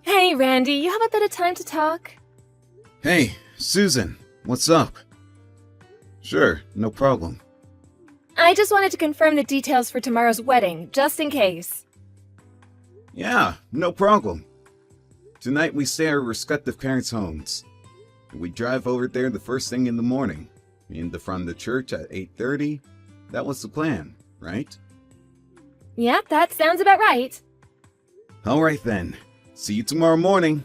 Hey, Randy, you have a bit of time to talk? Hey, Susan, what's up? Sure, no problem. I just wanted to confirm the details for tomorrow's wedding, just in case. Yeah, no problem. Tonight we stay at our respective parents' homes. We drive over there the first thing in the morning. In the front of the church at 8:30. That was the plan, right? Yep, that sounds about right. Alright then. See you tomorrow morning.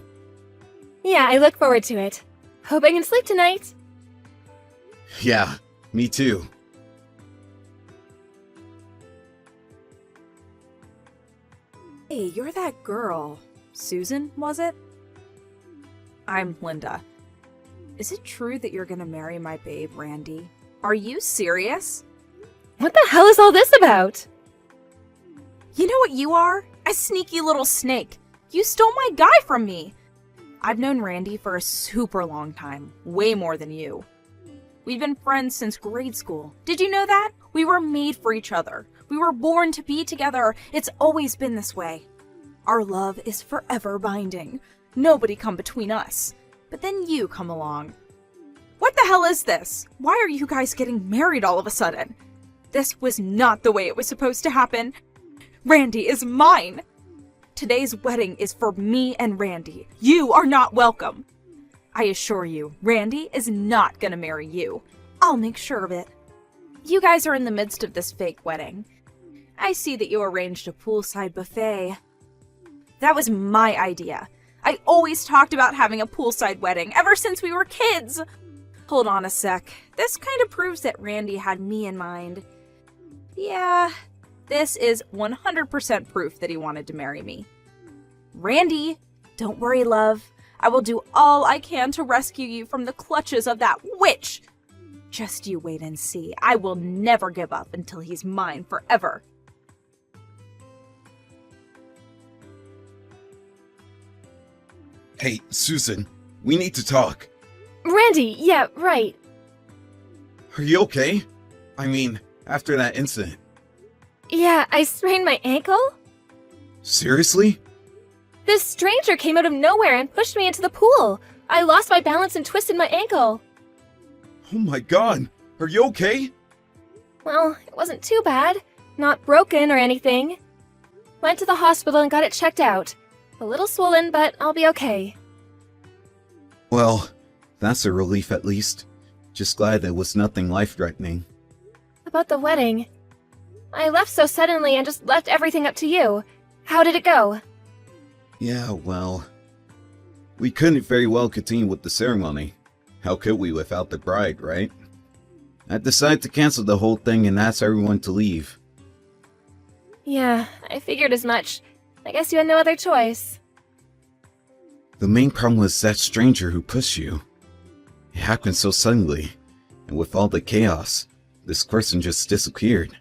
Yeah, I look forward to it. Hope I can sleep tonight. Yeah, me too. Hey, you're that girl. Susan, was it? I'm Linda. Is it true that you're gonna marry my babe, Randy? Are you serious? What the hell is all this about? You know what you are? A sneaky little snake. You stole my guy from me. I've known Randy for a super long time, way more than you. We've been friends since grade school. Did you know that? We were made for each other. We were born to be together. It's always been this way. Our love is forever binding. Nobody come between us. But then you come along. What the hell is this? Why are you guys getting married all of a sudden? This was not the way it was supposed to happen. Randy is mine. Today's wedding is for me and Randy. You are not welcome. I assure you, Randy is not gonna marry you. I'll make sure of it. You guys are in the midst of this fake wedding. I see that you arranged a poolside buffet. That was my idea. I always talked about having a poolside wedding ever since we were kids. Hold on a sec. This kind of proves that Randy had me in mind. Yeah, this is 100% proof that he wanted to marry me. Randy, don't worry, love. I will do all I can to rescue you from the clutches of that witch. Just you wait and see. I will never give up until he's mine forever. Hey, Susan, we need to talk. Randy, yeah, right. Are you okay? I mean, after that incident. Yeah, I sprained my ankle? Seriously? This stranger came out of nowhere and pushed me into the pool. I lost my balance and twisted my ankle. Oh my god, are you okay? Well, it wasn't too bad. Not broken or anything. Went to the hospital and got it checked out. A little swollen, but I'll be okay. Well, that's a relief at least. Just glad there was nothing life-threatening. About the wedding. I left so suddenly and just left everything up to you. How did it go? Yeah, well, we couldn't very well continue with the ceremony. How could we without the bride, right? I decided to cancel the whole thing and ask everyone to leave. Yeah, I figured as much. I guess you had no other choice. The main problem was that stranger who pushed you. It happened so suddenly, and with all the chaos, this person just disappeared.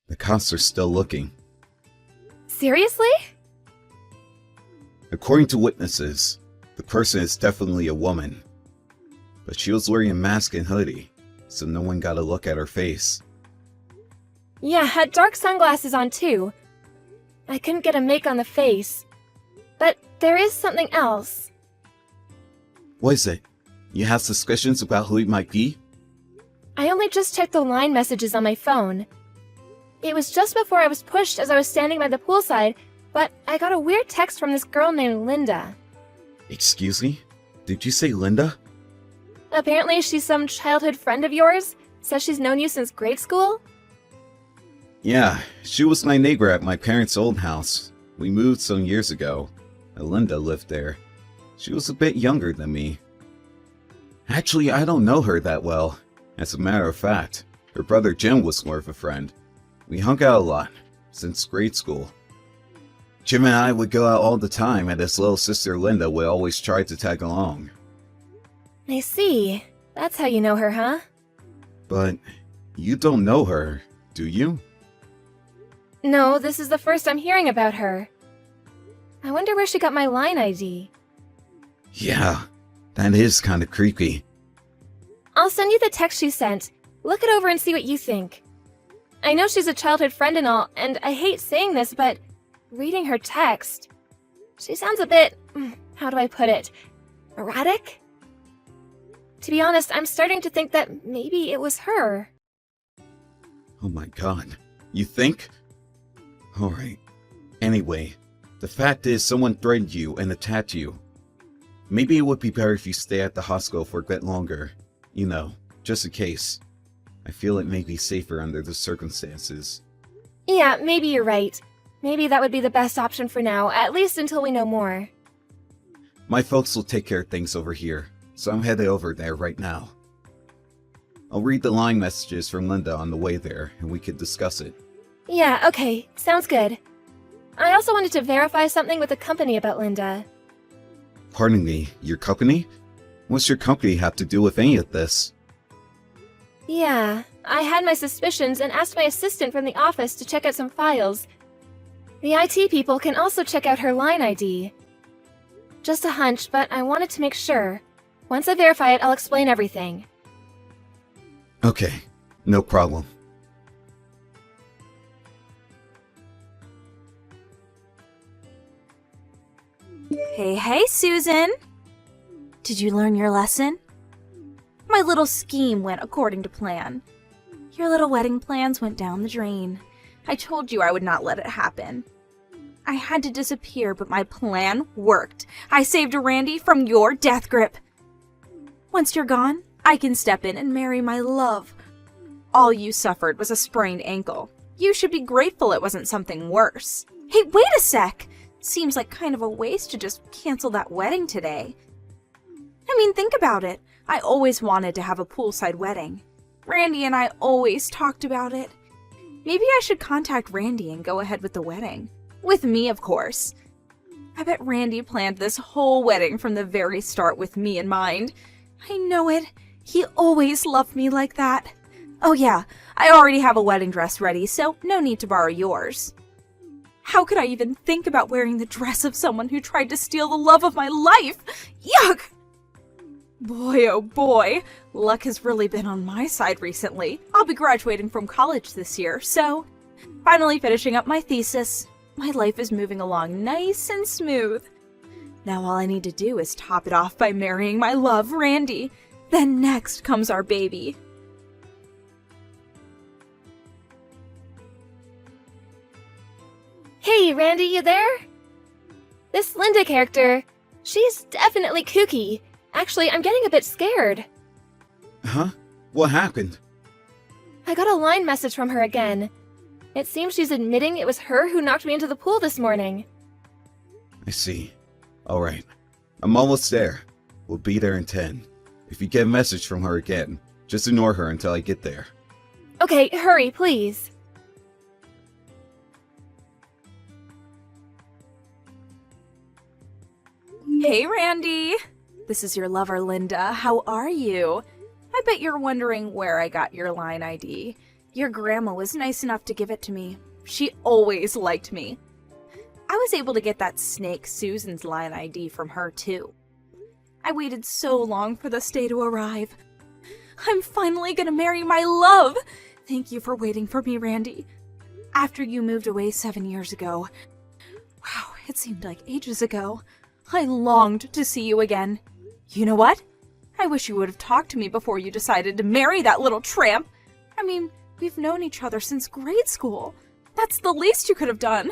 The cops are still looking. Seriously? According to witnesses, the person is definitely a woman. But she was wearing a mask and hoodie, so no one got a look at her face. Yeah, had dark sunglasses on too. I couldn't get a make on the face. But there is something else. What is it? You have suspicions about who it might be? I only just checked the line messages on my phone. It was just before I was pushed as I was standing by the poolside, but I got a weird text from this girl named Linda. Excuse me? Did you say Linda? Apparently she's some childhood friend of yours. Says she's known you since grade school. Yeah, she was my neighbor at my parents' old house. We moved some years ago. Linda lived there. She was a bit younger than me. Actually, I don't know her that well. As a matter of fact, her brother Jim was more of a friend. We hung out a lot, since grade school. Jim and I would go out all the time, and his little sister Linda would always try to tag along. I see. That's how you know her, huh? But you don't know her, do you? No, this is the first I'm hearing about her. I wonder where she got my line ID. Yeah, that is kinda creepy. I'll send you the text she sent. Look it over and see what you think. I know she's a childhood friend and all, and I hate saying this, but reading her text, She sounds a bit, how do I put it, erratic? To be honest, I'm starting to think that maybe it was her. Oh my god. You think? Alright. Anyway, the fact is someone threatened you and attacked you. Maybe it would be better if you stay at the hospital for a bit longer. You know, just in case. I feel it may be safer under the circumstances. Yeah, maybe you're right. Maybe that would be the best option for now, at least until we know more. My folks will take care of things over here, so I'm headed over there right now. I'll read the line messages from Linda on the way there, and we could discuss it. Yeah, okay, sounds good. I also wanted to verify something with the company about Linda. Pardon me, your company? What's your company have to do with any of this? Yeah, I had my suspicions and asked my assistant from the office to check out some files. The IT people can also check out her line ID. Just a hunch, but I wanted to make sure. Once I verify it, I'll explain everything. Okay, no problem. Hey, Susan! Did you learn your lesson? My little scheme went according to plan. Your little wedding plans went down the drain. I told you I would not let it happen. I had to disappear, but my plan worked. I saved Randy from your death grip. Once you're gone, I can step in and marry my love. All you suffered was a sprained ankle. You should be grateful it wasn't something worse. Hey, wait a sec! Seems like kind of a waste to just cancel that wedding today. I mean, think about it. I always wanted to have a poolside wedding. Randy and I always talked about it. Maybe I should contact Randy and go ahead with the wedding. With me, of course. I bet Randy planned this whole wedding from the very start with me in mind. I know it. He always loved me like that. Oh yeah, I already have a wedding dress ready, so no need to borrow yours. How could I even think about wearing the dress of someone who tried to steal the love of my life? Yuck! Boy, oh boy, luck has really been on my side recently. I'll be graduating from college this year, so finally finishing up my thesis. My life is moving along nice and smooth. Now all I need to do is top it off by marrying my love, Randy. Then next comes our baby. Hey, Randy, you there? This Linda character, she's definitely kooky. Actually, I'm getting a bit scared. Huh? What happened? I got a line message from her again. It seems she's admitting it was her who knocked me into the pool this morning. I see. Alright. I'm almost there. We'll be there in 10. If you get a message from her again, just ignore her until I get there. Okay, hurry, please. Hey, Randy! This is your lover, Linda. How are you? I bet you're wondering where I got your line ID. Your grandma was nice enough to give it to me. She always liked me. I was able to get that snake Susan's line ID from her, too. I waited so long for this day to arrive. I'm finally gonna marry my love! Thank you for waiting for me, Randy. After you moved away 7 years ago. Wow, it seemed like ages ago. I longed to see you again. You know what? I wish you would have talked to me before you decided to marry that little tramp. I mean, we've known each other since grade school. That's the least you could have done.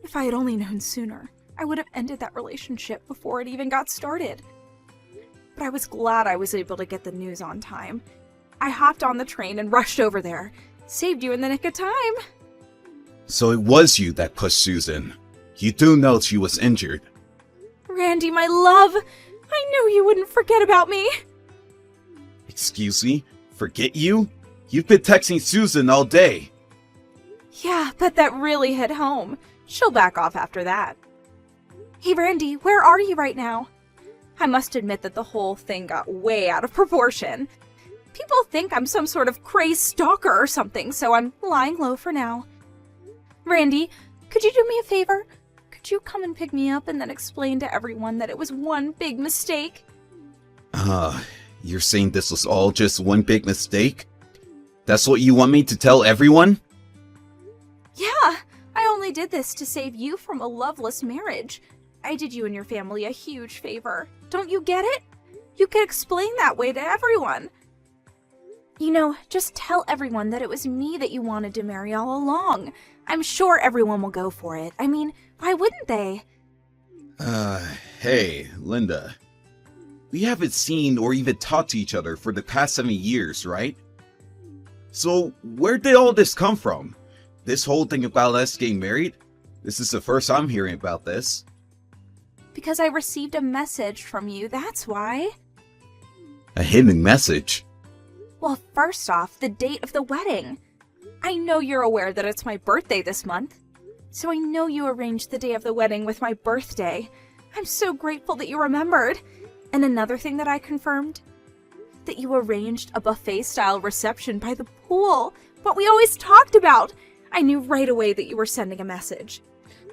If I had only known sooner, I would have ended that relationship before it even got started. But I was glad I was able to get the news on time. I hopped on the train and rushed over there. Saved you in the nick of time. So it was you that pushed Susan. You do know she was injured. Randy, my love! I knew you wouldn't forget about me! Excuse me? Forget you? You've been texting Susan all day. Yeah, but that really hit home. She'll back off after that. Hey, Randy, where are you right now? I must admit that the whole thing got way out of proportion. People think I'm some sort of crazed stalker or something, so I'm lying low for now. Randy, could you do me a favor? Could you come and pick me up and then explain to everyone that it was one big mistake? You're saying this was all just one big mistake? That's what you want me to tell everyone? Yeah, I only did this to save you from a loveless marriage. I did you and your family a huge favor. Don't you get it? You could explain that way to everyone. You know, just tell everyone that it was me that you wanted to marry all along. I'm sure everyone will go for it. I mean, why wouldn't they? Hey, Linda. We haven't seen or even talked to each other for the past 7 years, right? So, where did all this come from? This whole thing about us getting married? This is the first I'm hearing about this. Because I received a message from you, that's why. A hidden message? Well, first off, the date of the wedding. I know you're aware that it's my birthday this month. So I know you arranged the day of the wedding with my birthday. I'm so grateful that you remembered. And another thing that I confirmed? That you arranged a buffet-style reception by the pool. What we always talked about. I knew right away that you were sending a message.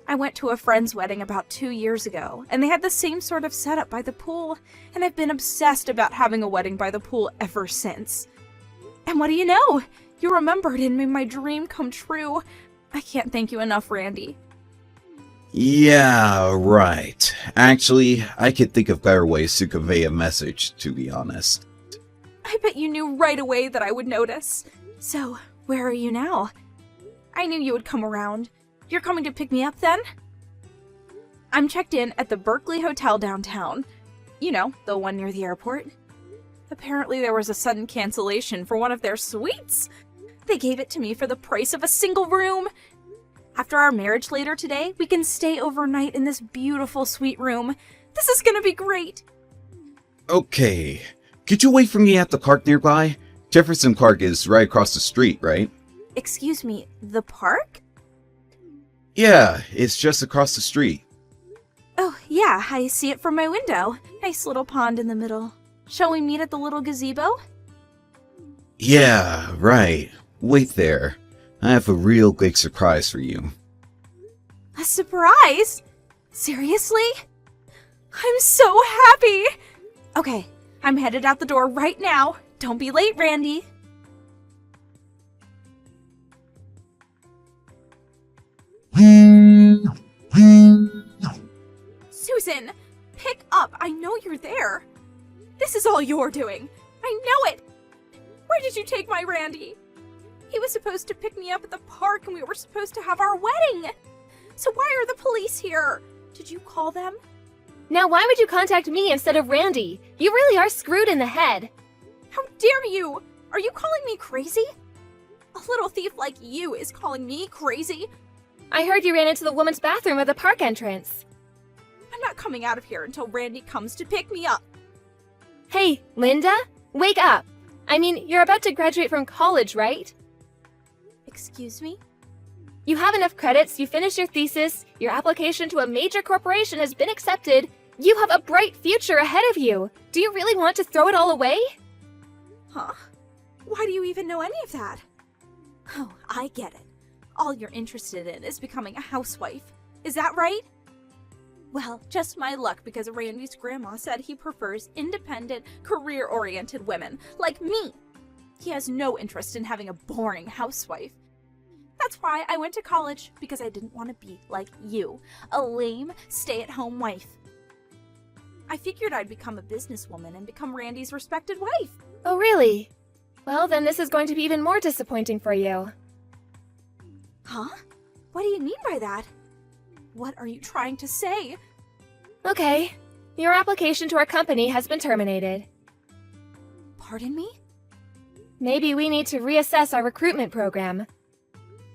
I went to a friend's wedding about 2 years ago, and they had the same sort of setup by the pool, and I've been obsessed about having a wedding by the pool ever since. And what do you know? You remembered and made my dream come true. I can't thank you enough, Randy. Yeah, right. Actually, I could think of better ways to convey a message, to be honest. I bet you knew right away that I would notice. So, where are you now? I knew you would come around. You're coming to pick me up then? I'm checked in at the Berkeley Hotel downtown. You know, the one near the airport. Apparently there was a sudden cancellation for one of their suites. They gave it to me for the price of a single room. After our marriage later today, we can stay overnight in this beautiful suite room. This is gonna be great. Okay. Could you wait for me at the park nearby? Jefferson Park is right across the street, right? Excuse me, the park? Yeah, it's just across the street. Oh, yeah, I see it from my window. Nice little pond in the middle. Shall we meet at the little gazebo? Yeah, right. Wait there. I have a real big surprise for you. A surprise? Seriously? I'm so happy! Okay, I'm headed out the door right now. Don't be late, Randy. Susan, pick up. I know you're there. This is all you're doing. I know it. Where did you take my Randy? He was supposed to pick me up at the park and we were supposed to have our wedding. So why are the police here? Did you call them? Now why would you contact me instead of Randy? You really are screwed in the head. How dare you? Are you calling me crazy? A little thief like you is calling me crazy. I heard you ran into the woman's bathroom at the park entrance. I'm not coming out of here until Randy comes to pick me up. Hey, Linda? Wake up! I mean, you're about to graduate from college, right? Excuse me? You have enough credits, you finished your thesis, your application to a major corporation has been accepted, you have a bright future ahead of you. Do you really want to throw it all away? Huh? Why do you even know any of that? Oh, I get it. All you're interested in is becoming a housewife. Is that right? Well, just my luck because Randy's grandma said he prefers independent, career-oriented women like me. He has no interest in having a boring housewife. That's why I went to college, because I didn't want to be like you, a lame, stay-at-home wife. I figured I'd become a businesswoman and become Randy's respected wife. Oh, really? Well, then this is going to be even more disappointing for you. Huh? What do you mean by that? What are you trying to say? Okay. Your application to our company has been terminated. Pardon me? Maybe we need to reassess our recruitment program.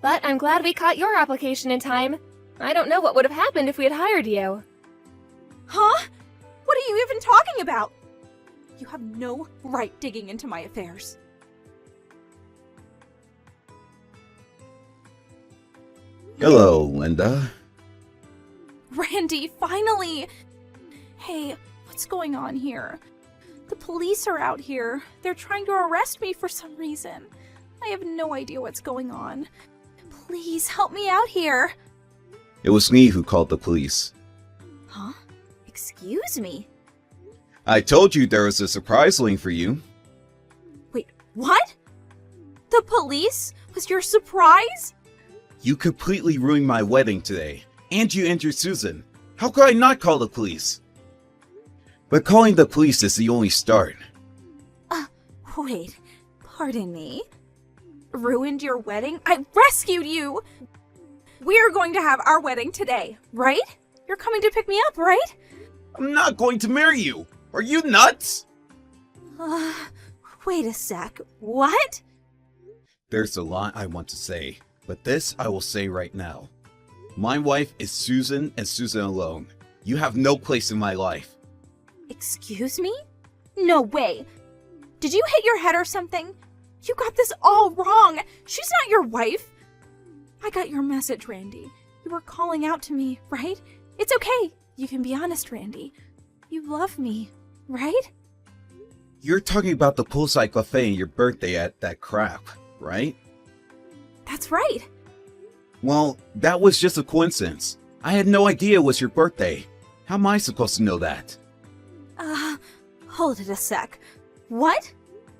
But I'm glad we caught your application in time. I don't know what would have happened if we had hired you. Huh? What are you even talking about? You have no right digging into my affairs. Hello, Linda. Randy, finally! Hey, what's going on here? The police are out here. They're trying to arrest me for some reason. I have no idea what's going on. Please help me out here. It was me who called the police. Huh? Excuse me? I told you there was a surprise waiting for you. Wait, what? The police was your surprise? You completely ruined my wedding today, and you injured Susan. How could I not call the police? But calling the police is the only start. Wait, pardon me? Ruined your wedding? I rescued you! We're going to have our wedding today, right? You're coming to pick me up, right? I'm not going to marry you! Are you nuts? Wait a sec. What? There's a lot I want to say, but this I will say right now. My wife is Susan and Susan alone. You have no place in my life. Excuse me? No way. Did you hit your head or something? You got this all wrong. She's not your wife. I got your message, Randy. You were calling out to me, right? It's okay. You can be honest, Randy. You love me, right? You're talking about the poolside cafe and your birthday at that crap, right? That's right. Well, that was just a coincidence. I had no idea it was your birthday. How am I supposed to know that? Hold it a sec. What?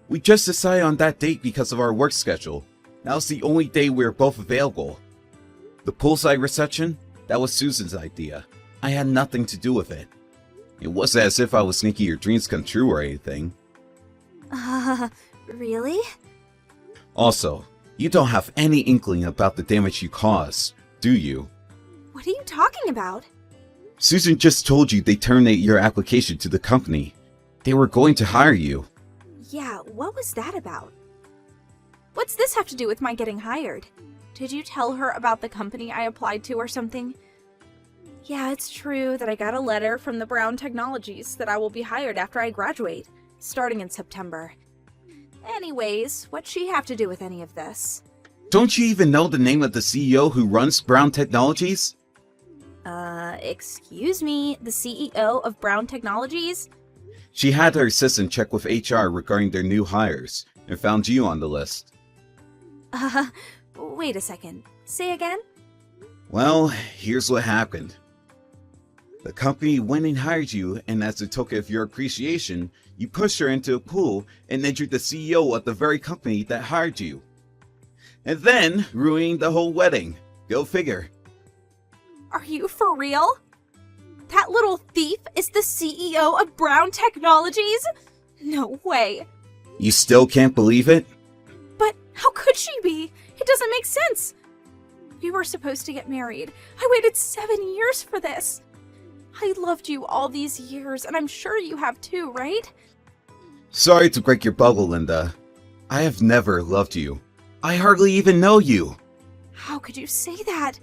We just decided on that date because of our work schedule. That was the only day we were both available. The poolside reception? That was Susan's idea. I had nothing to do with it. It wasn't as if I was making your dreams come true or anything. Really? Also, you don't have any inkling about the damage you caused, do you? What are you talking about? Susan just told you they terminated your application to the company. They were going to hire you. Yeah, what was that about? What's this have to do with my getting hired? Did you tell her about the company I applied to or something? Yeah, it's true that I got a letter from the Brown Technologies that I will be hired after I graduate, starting in September. Anyways, what's she have to do with any of this? Don't you even know the name of the CEO who runs Brown Technologies? Excuse me, the CEO of Brown Technologies? She had her assistant check with HR regarding their new hires, and found you on the list. Wait a second. Say again? Well, here's what happened. The company went and hired you, and as a token of your appreciation, you pushed her into a pool and injured the CEO of the very company that hired you. And then ruining the whole wedding. Go figure. Are you for real? That little thief is the CEO of Brown Technologies? No way. You still can't believe it? But how could she be? It doesn't make sense. We were supposed to get married. I waited 7 years for this. I loved you all these years, and I'm sure you have too, right? Sorry to break your bubble, Linda. I have never loved you. I hardly even know you. How could you say that?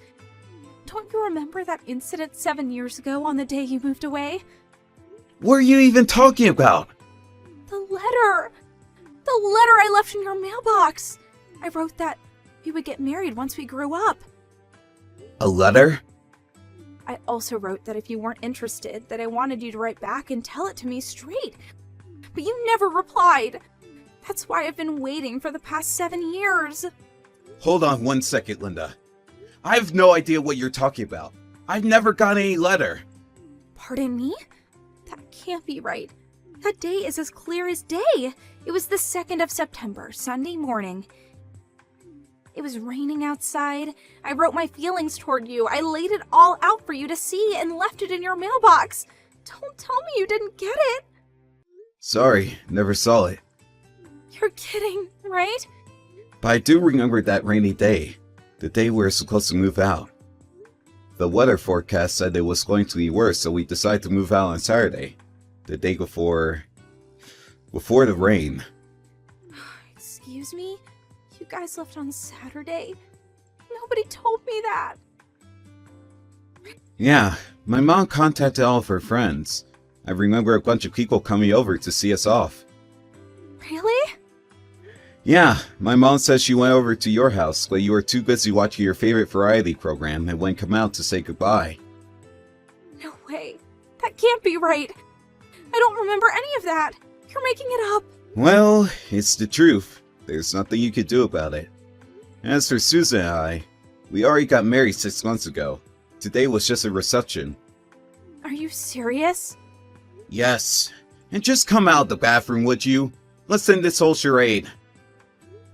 Don't you remember that incident 7 years ago on the day you moved away? What are you even talking about? The letter! The letter I left in your mailbox! I wrote that we would get married once we grew up. A letter? I also wrote that if you weren't interested, that I wanted you to write back and tell it to me straight. But you never replied. That's why I've been waiting for the past 7 years. Hold on 1 second, Linda. I have no idea what you're talking about. I've never got any letter. Pardon me? That can't be right. That day is as clear as day. It was the 2nd of September, Sunday morning. It was raining outside. I wrote my feelings toward you. I laid it all out for you to see and left it in your mailbox. Don't tell me you didn't get it. Sorry, never saw it. You're kidding, right? But I do remember that rainy day. The day we were supposed to move out. The weather forecast said it was going to be worse, so we decided to move out on Saturday. The day before the rain. Excuse me? You guys left on Saturday? Nobody told me that. Yeah, my mom contacted all of her friends. I remember a bunch of people coming over to see us off. Really? Yeah, my mom says she went over to your house, but you were too busy watching your favorite variety program and wouldn't come out to say goodbye. No way. That can't be right. I don't remember any of that. You're making it up. Well, it's the truth. There's nothing you could do about it. As for Susan and I, we already got married 6 months ago. Today was just a reception. Are you serious? Yes. And just come out of the bathroom, would you? Let's end this whole charade.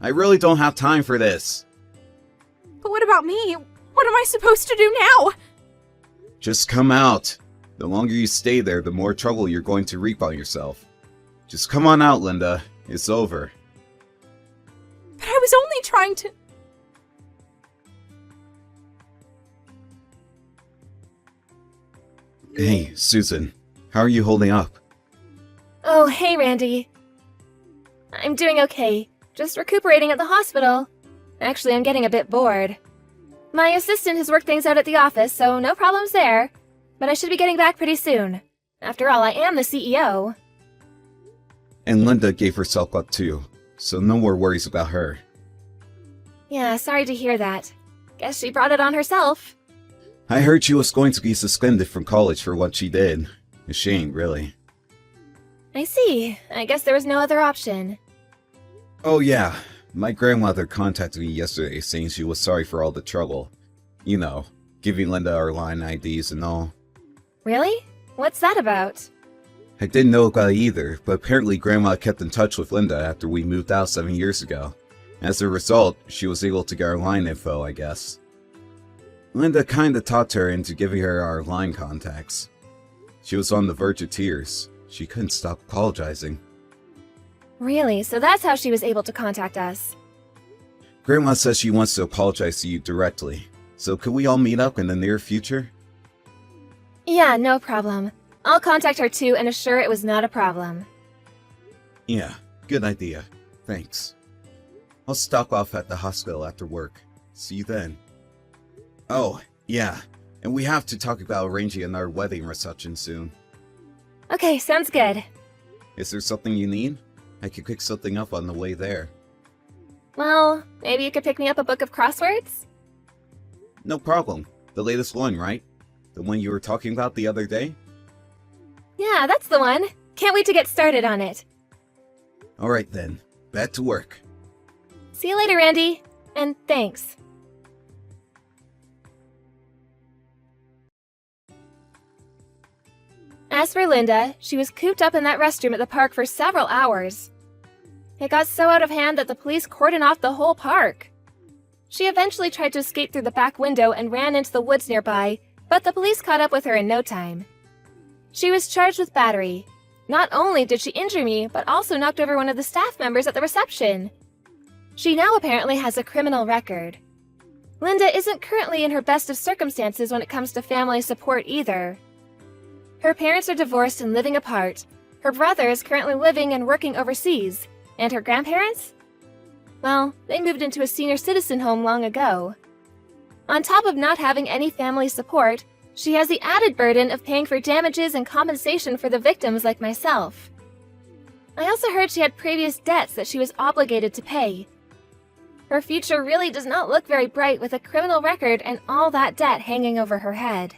I really don't have time for this. But what about me? What am I supposed to do now? Just come out. The longer you stay there, the more trouble you're going to reap on yourself. Just come on out, Linda. It's over. But I was only trying to... Hey, Susan. How are you holding up? Oh, hey, Randy. I'm doing okay. Just recuperating at the hospital. Actually, I'm getting a bit bored. My assistant has worked things out at the office, so no problems there. But I should be getting back pretty soon. After all, I am the CEO. And Linda gave herself up too, so no more worries about her. Yeah, sorry to hear that. Guess she brought it on herself. I heard she was going to be suspended from college for what she did. A shame, really. I see. I guess there was no other option. Oh yeah, my grandmother contacted me yesterday saying she was sorry for all the trouble. You know, giving Linda our line IDs and all. Really? What's that about? I didn't know about it either, but apparently Grandma kept in touch with Linda after we moved out 7 years ago. As a result, she was able to get our line info, I guess. Linda kinda talked her into giving her our line contacts. She was on the verge of tears. She couldn't stop apologizing. Really? So that's how she was able to contact us. Grandma says she wants to apologize to you directly. So could we all meet up in the near future? Yeah, no problem. I'll contact her too and assure it was not a problem. Yeah, good idea. Thanks. I'll stop off at the hospital after work. See you then. Oh, yeah, and we have to talk about arranging another wedding reception soon. Okay, sounds good. Is there something you need? I could pick something up on the way there. Well, maybe you could pick me up a book of crosswords? No problem. The latest one, right? The one you were talking about the other day? Yeah, that's the one. Can't wait to get started on it. Alright then, back to work. See you later, Randy. And thanks. As for Linda, she was cooped up in that restroom at the park for several hours. It got so out of hand that the police cordoned off the whole park. She eventually tried to escape through the back window and ran into the woods nearby, but the police caught up with her in no time. She was charged with battery. Not only did she injure me, but also knocked over one of the staff members at the reception. She now apparently has a criminal record. Linda isn't currently in her best of circumstances when it comes to family support either. Her parents are divorced and living apart. Her brother is currently living and working overseas. And her grandparents? Well, they moved into a senior citizen home long ago. On top of not having any family support, she has the added burden of paying for damages and compensation for the victims like myself. I also heard she had previous debts that she was obligated to pay. Her future really does not look very bright with a criminal record and all that debt hanging over her head.